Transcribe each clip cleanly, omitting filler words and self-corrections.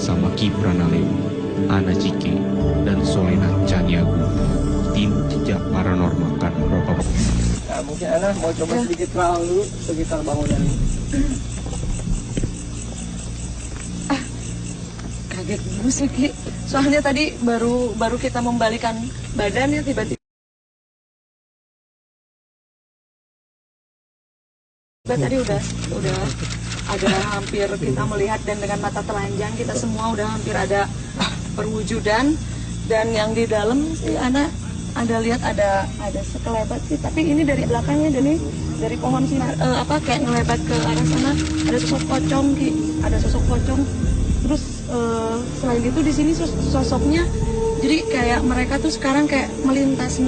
bersama Ki Pranalew, Ana Cike, dan Solena Caniago, tim Jejak Paranormal Bapak. Nah, mungkin Ana mau coba sedikit kenalan dulu sekitar bangunan ini. Kaget dulu sih, Ki. Soalnya tadi baru kita membalikan badan ya, tiba-tiba tadi udah ada hampir kita melihat, dan dengan mata telanjang kita semua udah hampir ada perwujudan. Dan yang di dalam sih Ana ada lihat ada sekelebat sih, tapi ini dari belakangnya, jadi dari pohon sih kayak ngelebat ke arah sana ada sosok pocong, Ki. Ada sosok pocong. Terus selain itu di sini sosoknya jadi kayak mereka tuh sekarang kayak melintas.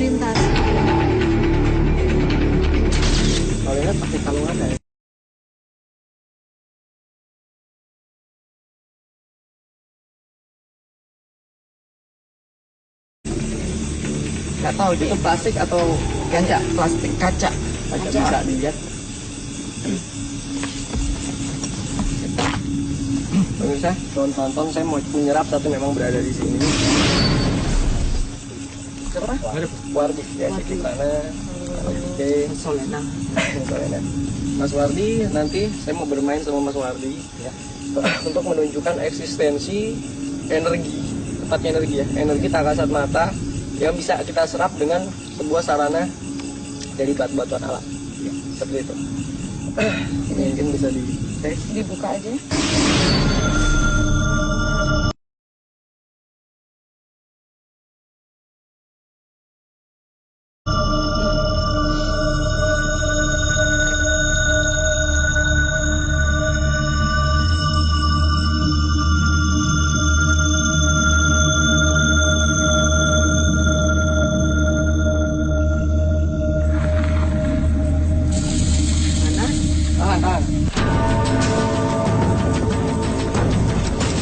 Kalau lihat pakai kalungan ya. Nggak tahu itu plastik atau kaca bisa dilihat. Pemirsa, tonton saya mau menyerap satu memang berada di sini. Siapa? Wardi ya, di mana? Oke, Solena. Mas Wardi, nanti saya mau bermain sama Mas Wardi ya, untuk menunjukkan eksistensi energi, tepatnya energi ya, energi tak kasat mata yang bisa kita serap dengan sebuah sarana dari batu-batuan alam ya, seperti itu. Ini mungkin bisa Dibuka aja. tahan.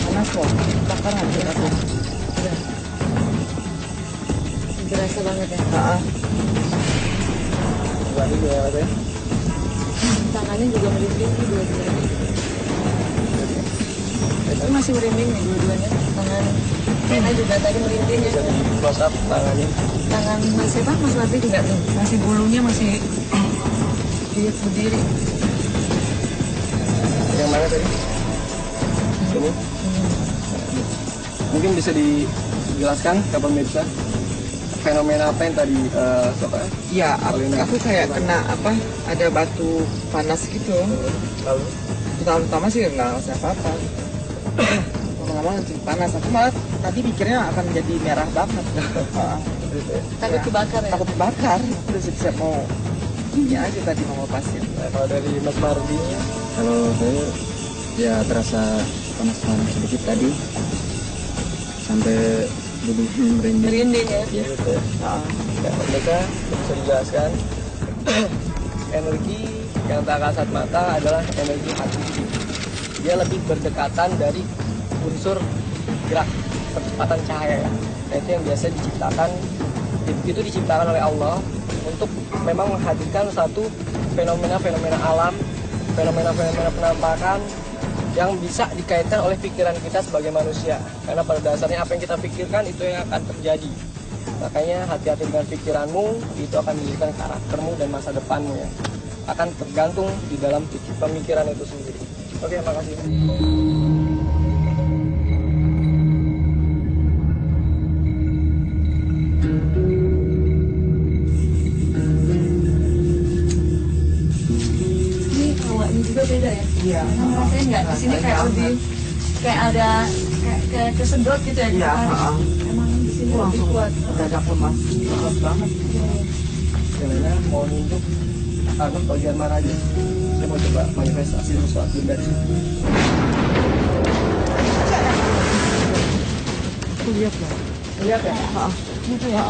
Panas kok, bakaran aku. Berasa banget ya. Wardi juga apa ya? Tangannya juga merinding nih dua-duanya. Itu masih merinding nih dua-duanya. Tangan Rena juga tadi merinding ya. Bisa di close up tangannya. Tangan Mas Wardi juga tuh, masih bulunya masih berdiri. Yang mana tadi? Ini. Mungkin bisa dijelaskan ke pemirsa fenomena apa yang tadi Iya, aku kayak kena ada batu panas gitu. lalu Pertama-tama sih nggak ngerasa apa-apa. Lama-lama langsung panas. Aku malah tadi pikirnya akan jadi merah banget. Takut kebakar ya? Takut kebakar. Udah siap-siap mau ini aja tadi mau lepasin. Nah, kalau dari Mas Mardi, Kalau saya ya terasa panas-panas sedikit tadi sampai bulu merinding. Merinding ya? Ya. gitu ya. Ya, pemirsa bisa dijelaskan energi yang tak kasat mata adalah energi hati. Dia lebih berdekatan dari unsur gerak kecepatan cahaya ya. Nah, itu yang biasa diciptakan, itu diciptakan oleh Allah untuk memang menghadirkan satu fenomena-fenomena alam, fenomena-fenomena penampakan yang bisa dikaitkan oleh pikiran kita sebagai manusia. Karena pada dasarnya apa yang kita pikirkan itu yang akan terjadi. Makanya hati-hati dengan pikiranmu, itu akan menjadikan karaktermu dan masa depanmu ya. Akan tergantung di dalam pemikiran itu sendiri. Oke, makasih. Ini hawanya juga beda ya? Iya. Rasanya nggak di sini kayak lebih kayak ada kayak kesedot gitu ya? Iya. Emang di sini lebih Langsung kuat. dadak lemas. Lemas banget. Selena mau nunjuk aku bagian mana aja. Saya mau coba manifestasi sesuatu dari situ. Aku lihat lah. Lihat ya? Gitu ya.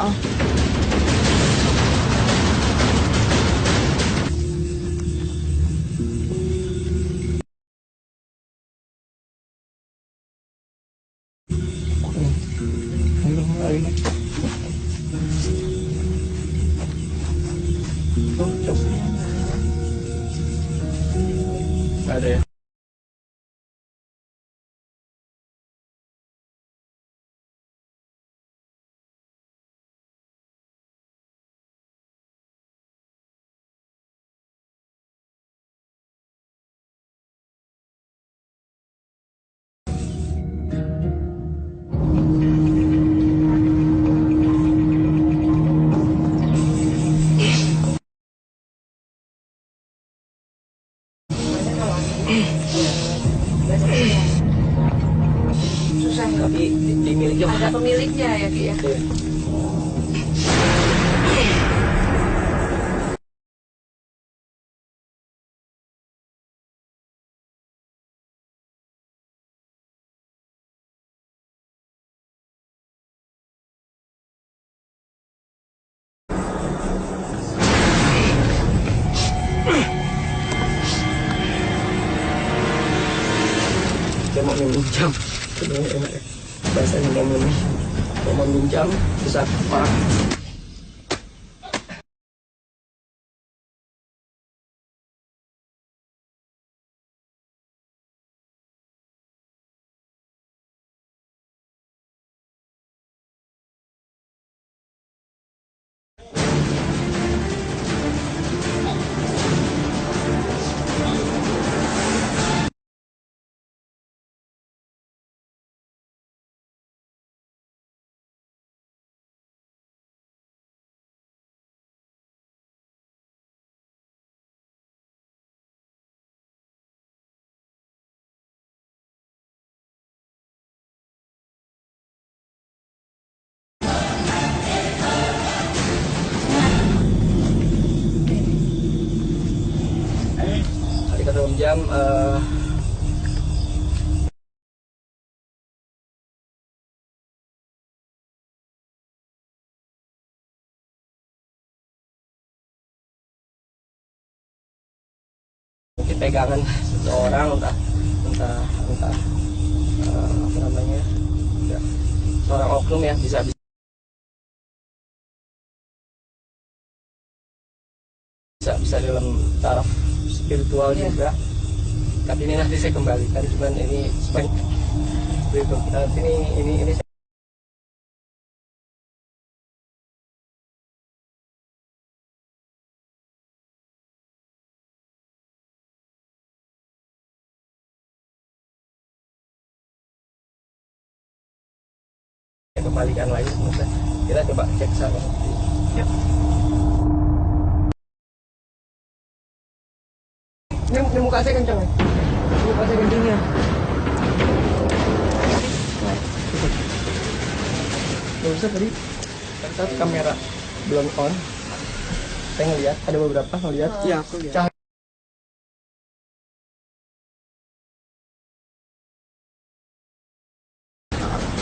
susah ya. Tapi dimiliki Ada pemiliknya ya Ki ya. Iya. Dia mau minjam, sebenarnya enak ya. Bahasanya mau minjam bisa orang. Hari ke 2 jam mungkin pegangan seseorang entah apa namanya ya, seorang oknum ya bisa dalam taraf spiritual juga. Tapi ini nanti saya kembalikan, cuman ini sebanyak itu. Nanti ini saya kembalikan lagi. Kita coba cek sana. Yuk. Ini muka saya kencang ya? Muka saya kencang ya? Gak usah tadi saat kamera belum on, saya ngeliat ada beberapa ngeliat. Iya, aku lihat. Cahaya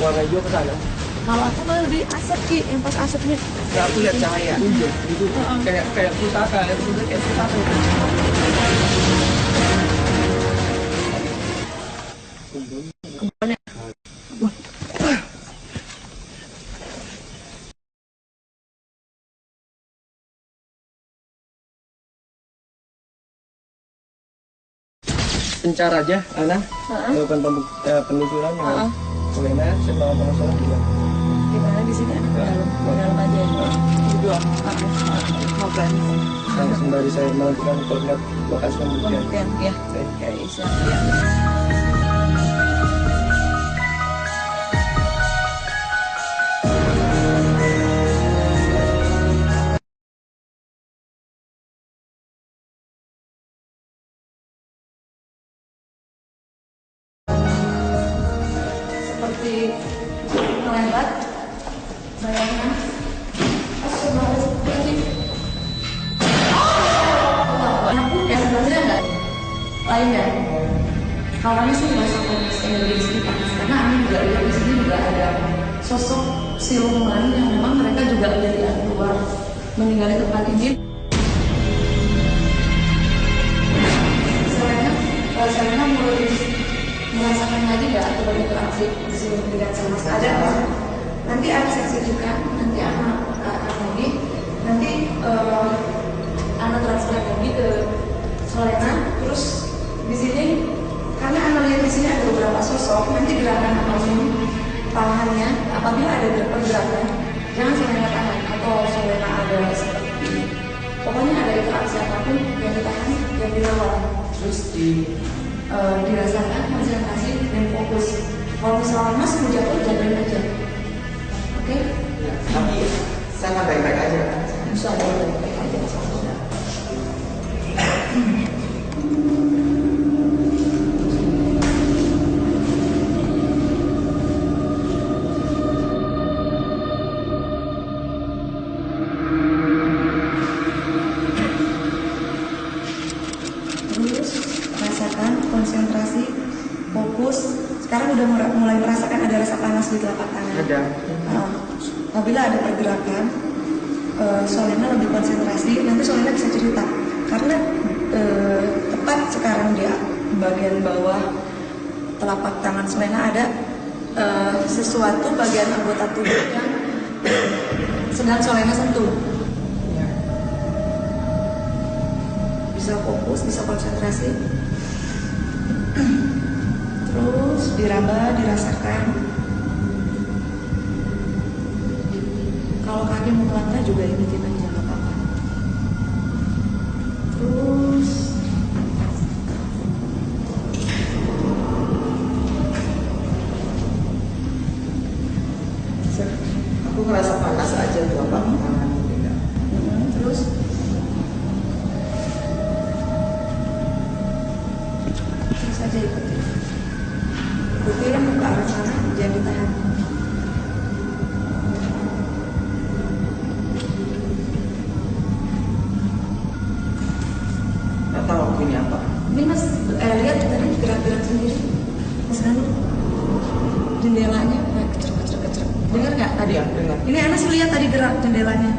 warna hijau ke sana. Kalau aku kan lebih asap Ki, yang pas asapnya. Ya, aku lihat cahaya hijau gitu, kayak pusaka, kayak pusaka. Pencar aja, Ana. Melakukan penelusuran dengan Solena, saya melakukan penelusuran juga. Gimana di sini? Dalam aja. Berdua. Mau berani. Nah, sembari saya melakukan koordinat lokasi pembuktian. Pembuktian, ya. Oke. Bisa. Ya. Seperti melewat bayangan yang sebenarnya enggak lainnya. Kawannya sih nggak sampai energi di sini karena kami juga lihat di sini juga ada sosok siluman yang memang mereka juga dari luar meninggal di tempat ini. Saya mulai merasakan lagi nggak atau berinteraksi dengan sama ada nanti ada seksi juga nanti anak lagi nanti anak transfer lagi ke Solena terus di sini karena anak lihat di sini ada beberapa sosok nanti gerakan apapun tangannya apabila ada pergerakan jangan Solena tangan atau Solena ada seperti pokoknya ada interaksi apapun yang ditahan yang dilawan terus dirasakan konsentrasi dan fokus. Kalau misalnya Mas mau jatuh jatuhin aja, oke? Tapi saya nggak baik-baik aja kan? Bisa ada baik-baik aja masalah. merasakan ada rasa panas di telapak tangan. Ada. Apabila ada pergerakan, Solena lebih konsentrasi. Nanti Solena bisa cerita karena tepat sekarang di bagian bawah telapak tangan Solena ada sesuatu bagian anggota tubuh yang sedang Solena sentuh. Bisa fokus, bisa konsentrasi. Terus diraba, dirasakan. Kalau kaki mau melangkah juga ikutin aja, nggak apa-apa. Terus Aku ngerasa panas aja tuh apa tangan. terus terus aja ikutin. Ikutin ke arah sana, jangan ditahan. Nggak tahu aku ini apa. Ini mas lihat tadi gerak-gerak sendiri, mas Ranu jendelanya kecil. Dengar nggak tadi? Iya, dengar. Ini Anas lihat tadi gerak jendelanya.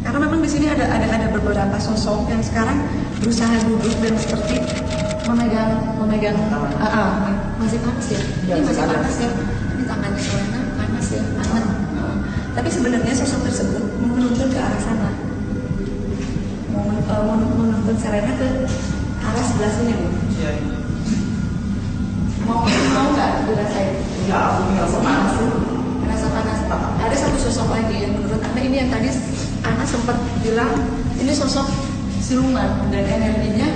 Karena memang di sini ada beberapa sosok yang sekarang berusaha duduk dan seperti memegang masih panas ya. Ya, Ini masih panas. panas ya. Ini tangannya Solena panas ya, hangat. Tapi sebenarnya sosok tersebut menuntun ke arah sana. Menuntun Solena ke arah sebelah sini, Bu. Iya. Mau nggak dirasain? Ya, aku ngerasa panas. Merasa panas. Ada satu sosok lagi yang menurut Anda ini yang tadi Anda sempat bilang ini sosok siluman dan energinya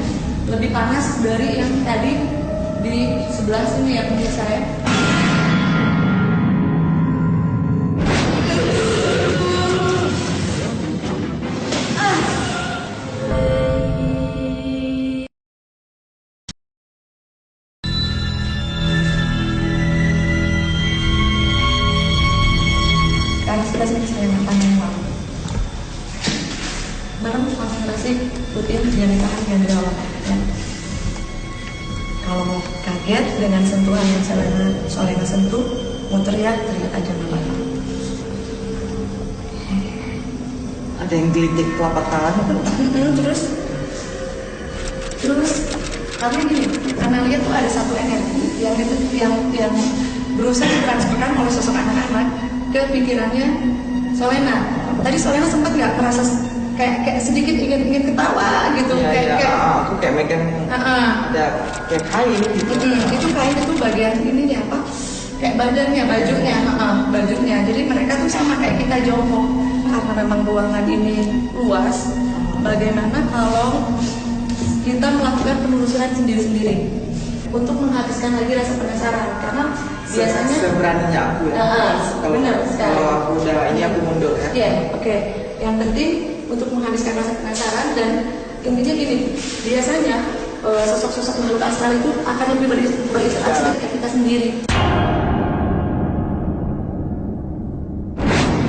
lebih panas dari yang tadi di sebelah sini ya pemirsa ya. Sebelah sini saya makan yang lalu. Barang konsentrasi rutin jangan ditahan, jangan dirawat ya. Kalau mau kaget dengan sentuhan yang Solena sentuh, mau teriak aja nggak apa-apa. Ada yang gelitik telapak tangan kan? Terus karena gini, karena lihat tuh ada satu energi yang berusaha ditransferkan oleh sosok anak-anak ke pikirannya Solena. Tadi Solena sempat nggak merasa kayak sedikit ingin ketawa gitu, Iya, aku kayak megang ada kayak kain gitu. Itu kain itu bagian ininya apa? Kayak badannya, bajunya. Jadi mereka tuh sama kayak kita jongkok karena memang ruangan ini luas. Bagaimana kalau kita melakukan penelusuran sendiri-sendiri untuk menghabiskan lagi rasa penasaran? Karena biasanya seberaninya aku ya. Kalau aku udah ini aku mundur ya. Iya, oke. Yang penting untuk menghabiskan rasa penasaran dan intinya gini, biasanya sosok-sosok makhluk astral itu akan lebih berinteraksi dengan kita sendiri.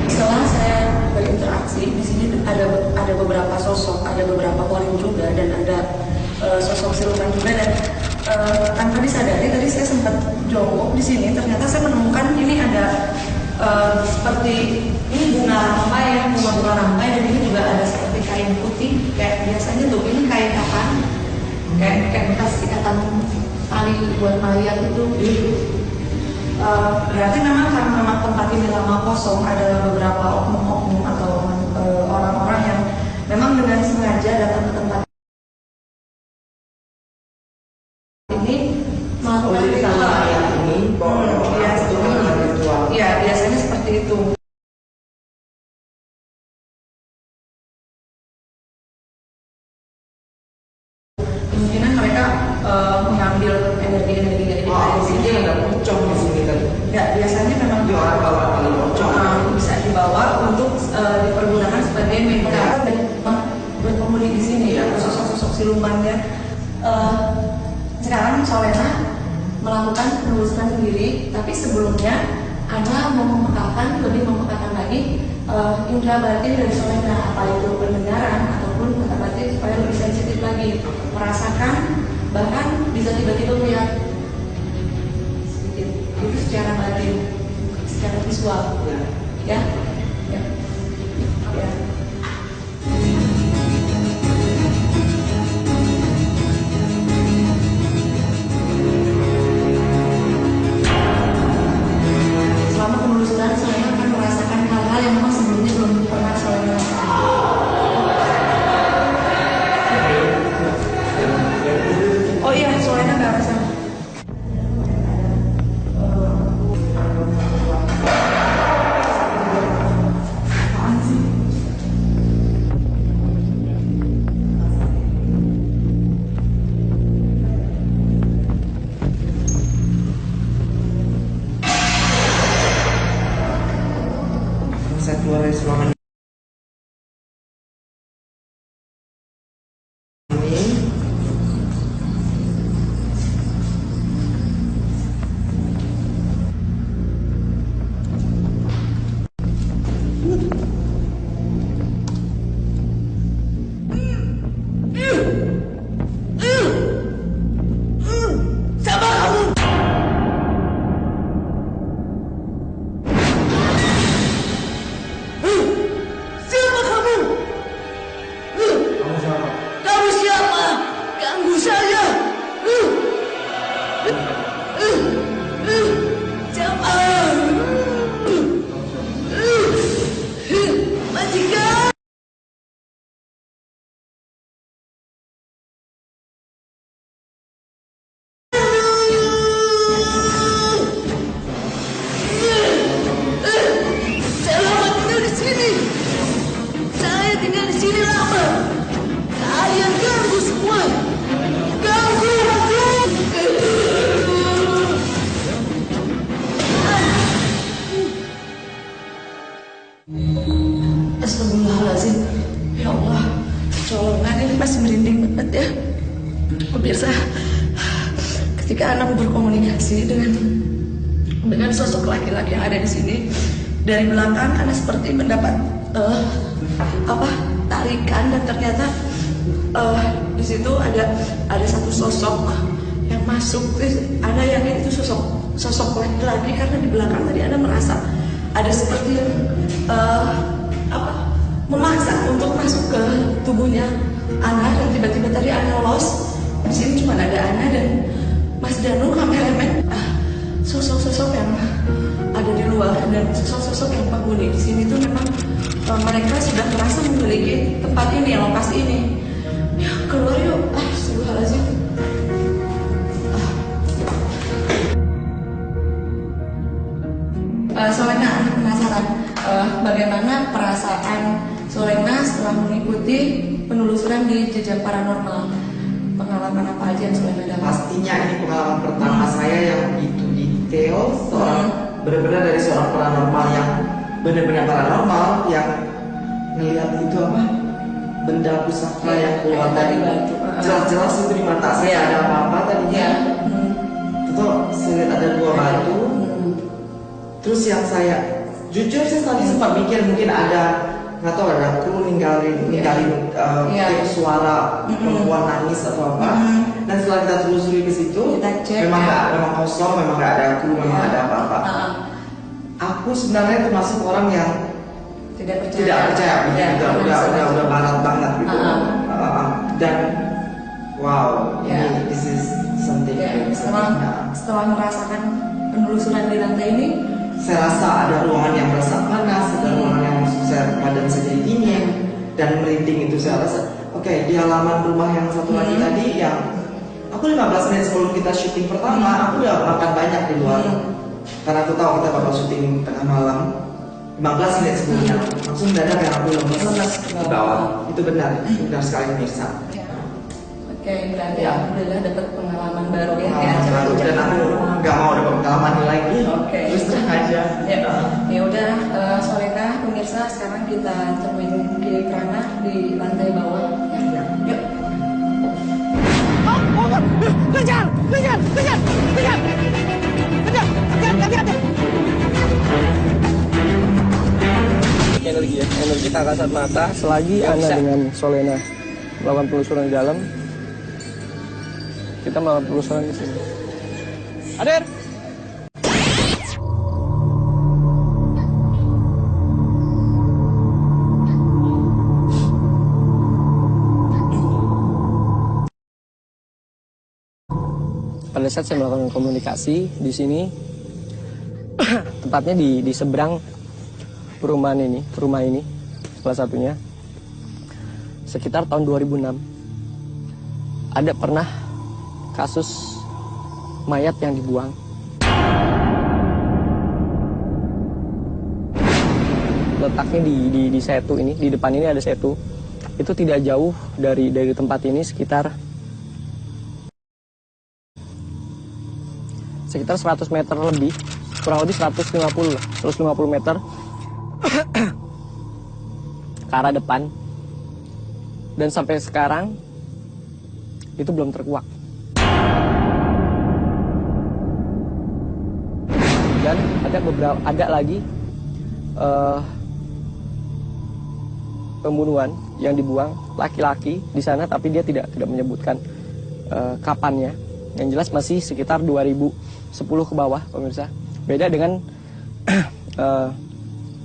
Setelah saya berinteraksi di sini ada beberapa sosok, ada beberapa orang juga dan ada sosok siluman juga dan tanpa disadari tadi saya sempat jongkok di sini, ternyata saya menemukan ini ada seperti ini bunga rampai dan ini juga ada seperti kain putih kayak biasanya tuh ini kain kapan kayak bekas ikatan tali buat mayat itu. Berarti memang karena memang tempat ini lama kosong, ada beberapa oknum-oknum atau orang-orang yang memang dengan sengaja datang ke tempat ini melakukan ritual. Ya, biasanya seperti itu. Kemungkinan mereka mengambil energi-energi dari sini. Ada pocong di sini kan? Ya, biasanya memang bawa kali pocong. bisa dibawa untuk dipergunakan sebagai media dan berkomuni di sini ya, sosok-sosok siluman ya. Sekarang Solena melakukan penelusuran sendiri, tapi sebelumnya Ana mau lebih memekatkan lagi indera batin dari Solena, apa itu pendengaran ataupun mata batin supaya lebih sensitif lagi, merasakan bahkan bisa tiba-tiba melihat sedikit secara batin, secara visual. Ya. Ya. Ya. Selama penelusuran, Solena akan merasakan hal-hal yang memang sebelumnya belum pernah Solena rasakan. Oh iya, Solena nggak rasa. Saya keluar dari ruangan ini. Siapa kamu? Kamu siapa? Ganggu saya. Siapa? Majikan. Saya lama tinggal di sini. Saya tinggal di sini lama. Kalian ganggu semua. Ganggu aku. Astagfirullahaladzim. Ya Allah, colongan ini masih merinding banget ya. Pemirsa, ketika anak berkomunikasi dengan sosok laki-laki yang ada di sini, dari belakang anak seperti mendapat tarikan, dan ternyata di situ ada satu sosok yang masuk. Ada yang itu sosok laki-laki, karena di belakang tadi Anda merasa ada seperti memaksa untuk masuk ke tubuhnya Ana, dan tiba-tiba tadi Ana lolos. Di sini cuma ada Ana dan Mas Danu kameramen. Sosok-sosok yang ada di luar dan sosok-sosok yang penghuni di sini tuh memang mereka sudah merasa memiliki tempat ini, lokasi ini. Ya, keluar yuk. Astagfirullahaladzim. Solena, Anda penasaran bagaimana perasaan Solena setelah mengikuti penelusuran di jejak paranormal? Pengalaman apa aja yang Solena dapat? Pastinya ini pengalaman pertama saya yang begitu detail, benar-benar dari seorang paranormal yang benar-benar paranormal, yang ngelihat itu benda pusaka yang keluar dari batu. Jelas-jelas itu di mata saya ada apa-apa tadinya. Itu saya lihat ada dua batu. Terus yang saya jujur saya tadi sempat mikir mungkin ada, nggak tahu, ada kru ninggalin suara perempuan nangis atau apa. Dan setelah kita telusuri ke situ, memang kosong, memang nggak ada kru, memang ada apa-apa. Aku sebenarnya termasuk orang yang tidak percaya gitu. Udah barat banget gitu. Dan wow, ini this is something. Setelah merasakan penelusuran di lantai ini, saya rasa ada ruangan yang merasa panas, ada ruangan yang badan saya jadi dingin dan merinding. Itu saya rasa di halaman rumah yang satu lagi tadi, yang aku 15 menit sebelum kita syuting pertama, aku udah makan banyak di luar karena aku tahu kita bakal syuting tengah malam. 15 menit sebelumnya langsung mendadak yang aku lemes di bawah. Itu benar sekali pemirsa. Berarti alhamdulillah dapat pengalaman baru ya. Baru, dan aku nggak mau dapat pengalaman ini lagi. Terus terang aja. Ya udah, Solena, pemirsa, sekarang kita temuin Ki Prana di lantai bawah. Yuk. Kejar! Hati-hati! Energi tak kasat mata selagi Ana dengan Solena melakukan penelusuran di dalam, kita melakukan penelusuran di sini. Hadir! pada saat saya melakukan komunikasi di sini, tepatnya di seberang rumah ini, salah satunya, sekitar tahun 2006, ada pernah kasus mayat yang dibuang. Letaknya di setu ini, di depan ini ada setu. Itu tidak jauh dari tempat ini, sekitar 100 meter lebih, kurang lebih 150 meter ke arah depan. Dan sampai sekarang itu belum terkuak. Dan ada lagi pembunuhan yang dibuang laki-laki di sana, tapi dia tidak menyebutkan kapannya. Yang jelas masih sekitar 2010 ke bawah, pemirsa. Beda dengan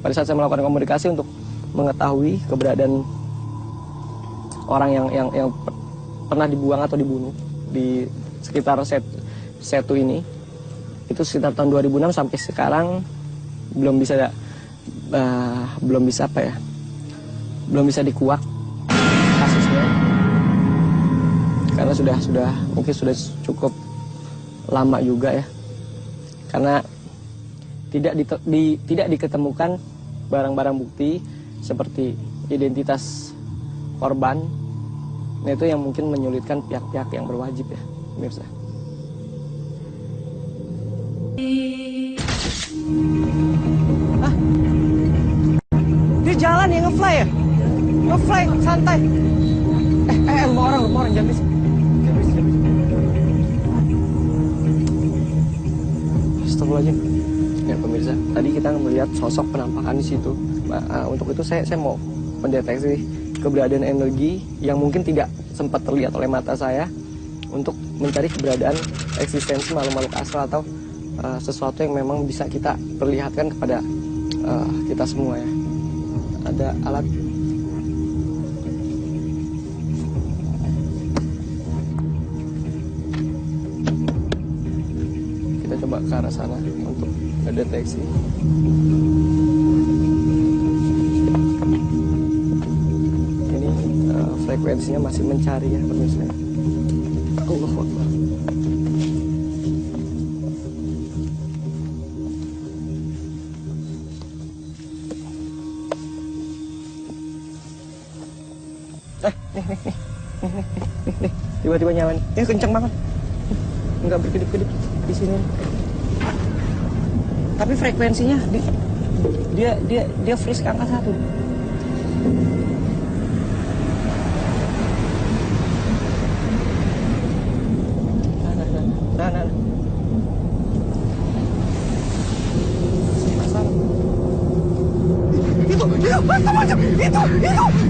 pada saat saya melakukan komunikasi untuk mengetahui keberadaan orang yang pernah dibuang atau dibunuh di sekitar setu ini. Itu sekitar tahun 2006 sampai sekarang belum bisa dikuak kasusnya, karena sudah cukup lama juga ya, karena tidak diketemukan barang-barang bukti seperti identitas korban. Nah, itu yang mungkin menyulitkan pihak-pihak yang berwajib ya, pemirsa. Dia jalan ya, ngefly ya? Ngefly, santai. Rumah orang jangan berisik. Astagfirullahaladzim. Ya pemirsa, tadi kita melihat sosok penampakan di situ. Untuk itu saya mau mendeteksi keberadaan energi yang mungkin tidak sempat terlihat oleh mata saya, untuk mencari keberadaan eksistensi makhluk-makhluk astral atau sesuatu yang memang bisa kita perlihatkan kepada kita semua ya. Ada alat. Kita coba ke arah sana untuk mendeteksi. Ini frekuensinya masih mencari ya pemirsa. Allahu Akbar. Nih, tiba-tiba nyala nih. Kenceng banget. Enggak berkedip-kedip di sini. Tapi frekuensinya dia freeze ke angka 1. Nah.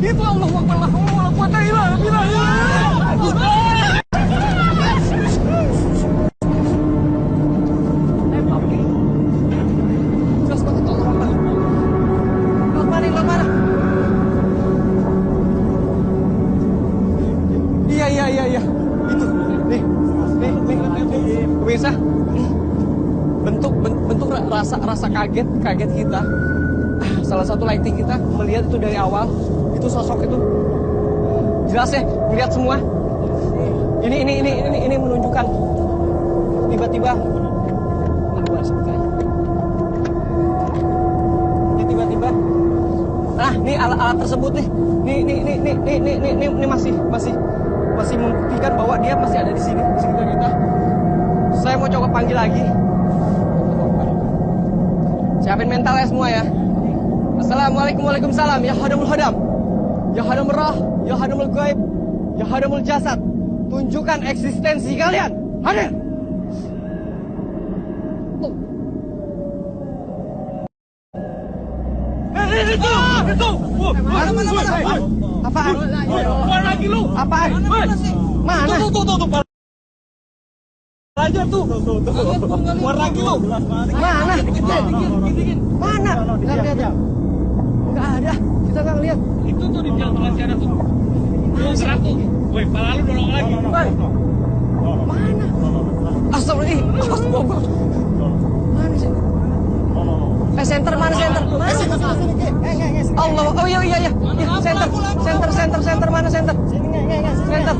Itu Allahu Akbar, la haula wala quwata illa billah. Iya. Itu. Nih. Pemirsa. Bentuk rasa kaget kita. Salah satu lighting kita melihat itu dari awal, itu sosok itu jelas ya, melihat semua. Ini menunjukkan tiba-tiba nih alat tersebut nih masih membuktikan bahwa dia masih ada di sini, di sekitar kita. Saya mau coba panggil lagi. Siapin mentalnya semua ya. Assalamualaikum, waalaikumsalam. Ya hadamul hadam, ya hadamul rah, ya hadamul gaib, ya hadamul jasad. Tunjukkan eksistensi kalian. Hadir. Itu. Mana? Apaan? Keluar lagi lu. Apaan? Mana? Tuh. Aja tuh. Keluar lagi lu. Mana? Mana? Kita lihat. Enggak ada. Kita enggak lihat. Itu tuh di jalan Transjana tuh. Gerak tuh. Woi, pala lu dorong lagi. Mana? Astagfirullah. Mana sih? Center mana center? Mana? Allah. Oh iya. Center mana center? Center.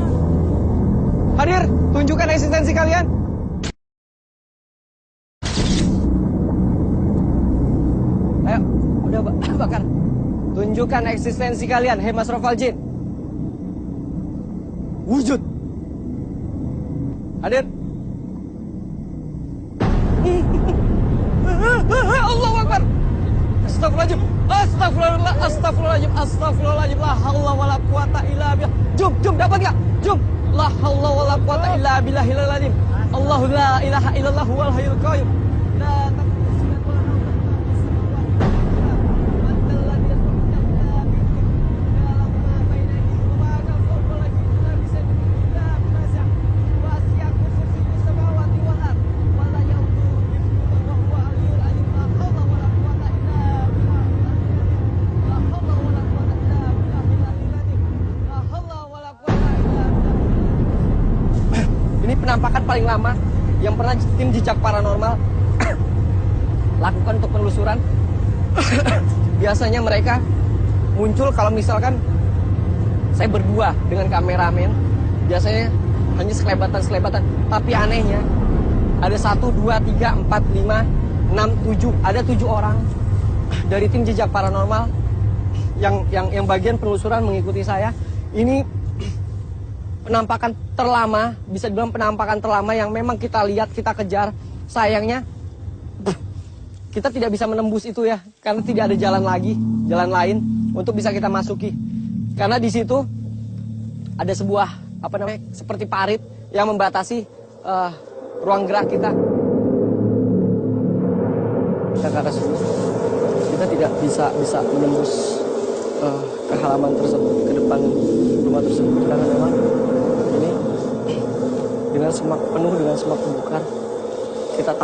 Hadir, tunjukkan eksistensi kalian. Ayo, udah bakar. Tunjukkan eksistensi kalian, hei Masrafal Jin. Wujud. Hadir. Allahu Akbar. Astagfirullahaladzim. Astagfirullahaladzim. La haula wala quwata illa billah. Jum, dapat enggak? Jum. La haula wala quwata illa billahil azim. Allahu la ilaha illallah wal hayyul qayyum. La Ini penampakan paling lama yang pernah tim Jejak Paranormal lakukan untuk penelusuran. Biasanya mereka muncul kalau misalkan saya berdua dengan kameramen, biasanya hanya selebatan. Tapi anehnya ada 1, 2, 3, 4, 5, 6, 7, ada 7 orang dari tim Jejak Paranormal yang bagian penelusuran mengikuti saya. Ini penampakan terlama, bisa dibilang penampakan terlama yang memang kita lihat, kita kejar. Sayangnya kita tidak bisa menembus itu ya, karena tidak ada jalan lain untuk bisa kita masuki. Karena di situ ada sebuah seperti parit yang membatasi ruang gerak kita. Kita ke atas dulu. Kita tidak bisa menembus ke halaman tersebut, ke depan rumah tersebut, karena memang ini penuh dengan semak belukar. Kita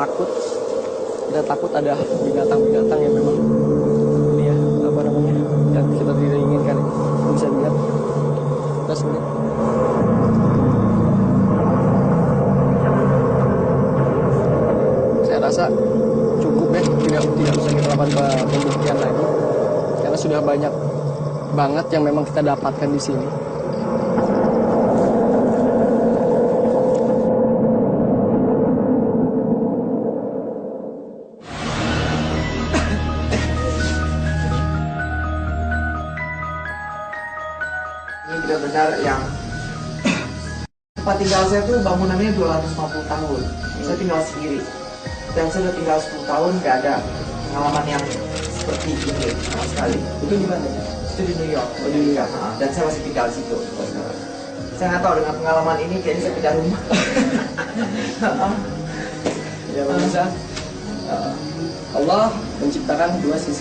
takut ada binatang-binatang yang memang ini ya, yang kita tidak inginkan. Bisa dilihat kita sendiri. Saya rasa cukup ya, tidak usah kita lakukan pembuktian lagi, karena sudah banyak banget yang memang kita dapatkan di sini. Ini benar-benar yang tempat tinggal saya tuh bangunannya 250 tahun. Saya tinggal sendiri. Dan saya udah tinggal 10 tahun nggak ada pengalaman yang seperti ini sama sekali. Itu di mana? Itu di New York. Oh, di New York. Dan saya masih tinggal di situ. Saya nggak tahu dengan pengalaman ini kayaknya saya pindah rumah. Ya pemirsa, Allah menciptakan dua sisi